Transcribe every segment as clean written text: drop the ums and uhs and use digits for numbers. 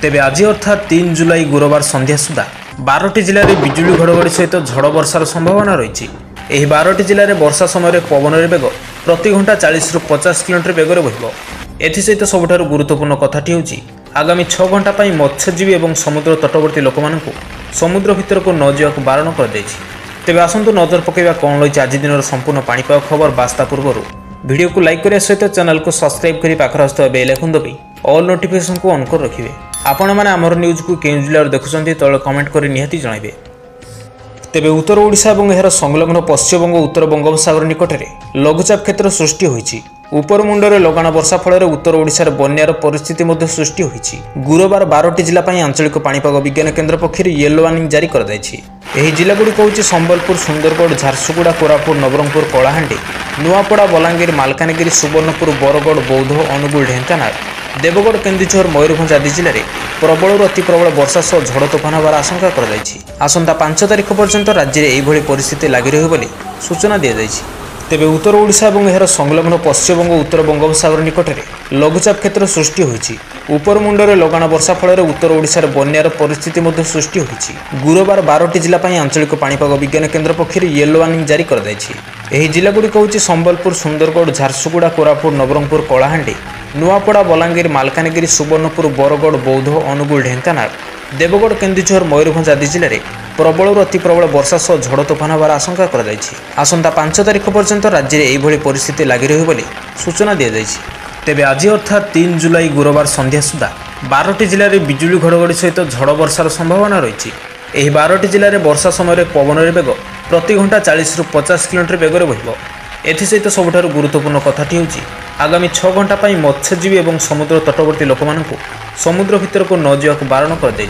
तेबे आज अर्थात 3 जुलाई गुरुवार संध्या सुधा 12टी जिले में बिजुली घड़घड़ी सहित झड़ वर्षार संभावना रही। 12टी जिले में वर्षा समय पवन बेग प्रति घंटा 40 ରୁ 50 किलोमीटर बेगर बहिब। एसत सबुठ गुरुत्वपूर्ण कथाटी होची आगामी 6 घंटा पर मत्स्यजीवी और समुद्र तटवर्ती लोक मानू समुद्र भितर को न जावाक बारण कर। तेज आसतु नजर पकड़ा कौन रही आज दिन संपूर्ण पाणीपाग खबर बास्ता पूर्व वीडियो को लाइक करने सहित चैनल को सब्सक्राइब कर पाखर आसुवा बेल आइकन दबाई ऑल नोटिफिकेशन को ऑन कर रखिए। आपण मैंने आमर न्यूज को केउं जिल्लार देखुछन्ती तळे कमेंट कर निहाती जणाइबे। तेबे उत्तर ओडिशा और एहार संलग्न पश्चिमबंग उत्तर बंगोपसागर निकट में लघुचाप क्षेत्र सृष्टि होईछि। उपर मुंडरे लगाण वर्षा फल उत्तर ओडिशार बन्यार परिस्थिति मध्य सृष्टि होईछि। गुरुवार 12टी जिला आंचलिक पाणीपाग विज्ञान केन्द्र पक्षर येलो वार्निंग जारी कर दैछि। एही जिलागुड़िक होछि संबलपुर, सुंदरगढ़, झारसुगुड़ा, कोरापुट, नवरंगपुर, कलाहांडी, नुआपड़ा, बलांगीर, मालकानगिरी, सुवर्णपुर, बरगड़, बौद्ध, अनुगुल, ढेंकानाल, देवगढ़, केन्दुझर, मयूरभंज आदि जिले में प्रबल अति प्रबल वर्षा सह झड़ तोफान होवार आशंका कर। आसंता 5 तारिख पर्यंत राज्य में यह परिस्थिति लगी रही बोली सूचना दी जाइछि। तेबे उत्तर ओडिशा और एहार संलग्न पश्चिमबंग उत्तर बंगोपसागर निकट में लघुचाप क्षेत्र सृष्टि होईछि। उपर मुंडरे लगाण वर्षा फल उत्तर ओडिशार बन्यार परिस्थिति मध्य सृष्टि होईछि। गुरुवार 12टी जिला आंचलिक पाणीपाग विज्ञान केन्द्र पक्षर येलो वार्निंग जारी कर दैछि। एही जिलागुड़िक होछि संबलपुर, सुंदरगढ़, झारसुगुड़ा, कोरापुट, नवरंगपुर, कलाहांडी, नुआपड़ा, बलांगीर, मालकानगिरी, सुवर्णपुर, बरगड़, बौद्ध, अनुगुल, ढेंकानाल, देवगढ़, केन्दुझर, मयूरभंज आदि जिले में प्रबल अति प्रबल वर्षा सह झड़ तोफान होवार आशंका कर। आसंता 5 तारिख पर्यंत राज्य में यह परिस्थिति लगी रही बोली सूचना दी जाइछि। तेबे आज अर्थात 3 जुलाई गुरुवार संध्या सुधा 12टी जिले में बिजुली घड़घड़ी सहित झड़ वर्षार संभावना रही। 12टी जिले में वर्षा समय पवन बेग प्रति घंटा 40 ରୁ 50 किलोमीटर बेगर बहिब। एसत सबुठ गुरुत्वपूर्ण कथाटी होची आगामी 6 घंटा पर मत्स्यजीवी और समुद्र तटवर्ती लोक मानू समुद्र भितर को न जावाक बारण कर।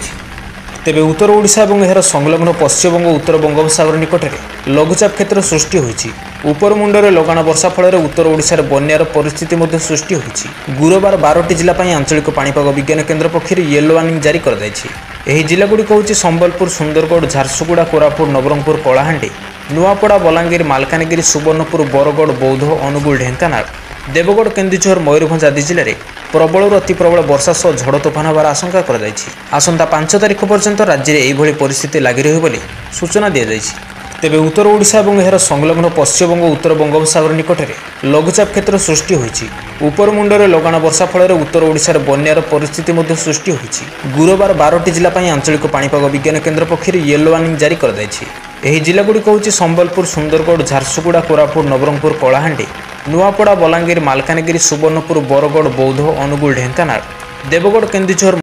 तेबे उत्तर ओडिशा और एहार संलग्न पश्चिमबंग उत्तर बंगोपसागर निकट में लघुचाप क्षेत्र सृष्टि होईछि। उपर मुंडरे लगाण वर्षा फल उत्तर ओडिशार बन्यार परिस्थिति मध्य सृष्टि होईछि। गुरुवार 12टी जिला आंचलिक पाणीपाग विज्ञान केन्द्र पक्षर येलो वार्निंग जारी कर दैछि। एही जिलागुड़िक होछि संबलपुर, सुंदरगढ़, झारसुगुड़ा, कोरापुट, नवरंगपुर, कलाहांडी, नुआपड़ा, बलांगीर, मालकानगिरी, सुवर्णपुर, बरगड़, बौद्ध, अनुगुल, ढेंकानाल, देवगढ़, केन्दुझर, मयूरभंज आदि जिले में प्रबल अति प्रबल वर्षा सह झड़ तोफान होवार आशंका कर। आसंता 5 तारिख पर्यंत राज्य में यह परिस्थिति लगी रही बोली सूचना दी जाइछि। तेबे उत्तर ओडिशा और एहार संलग्न पश्चिमबंग उत्तर बंगोपसागर निकट में लघुचाप क्षेत्र सृष्टि होईछि। उपर मुंडरे लगाण वर्षा फल उत्तर ओडिशार बन्यार परिस्थिति मध्य सृष्टि होईछि। गुरुवार 12टी जिला आंचलिक पाणीपाग विज्ञान केन्द्र पक्षर येलो वार्निंग जारी कर दैछि। एही जिलागुड़िक होछि संबलपुर, सुंदरगढ़, झारसुगुड़ा, कोरापुट, नवरंगपुर, कलाहांडी, नुआपड़ा, बलांगीर, मालकानगिरी, सुवर्णपुर, बरगड़, बौद्ध, अनुगुल, ढेंकानाल, देवगढ़, केन्दुझर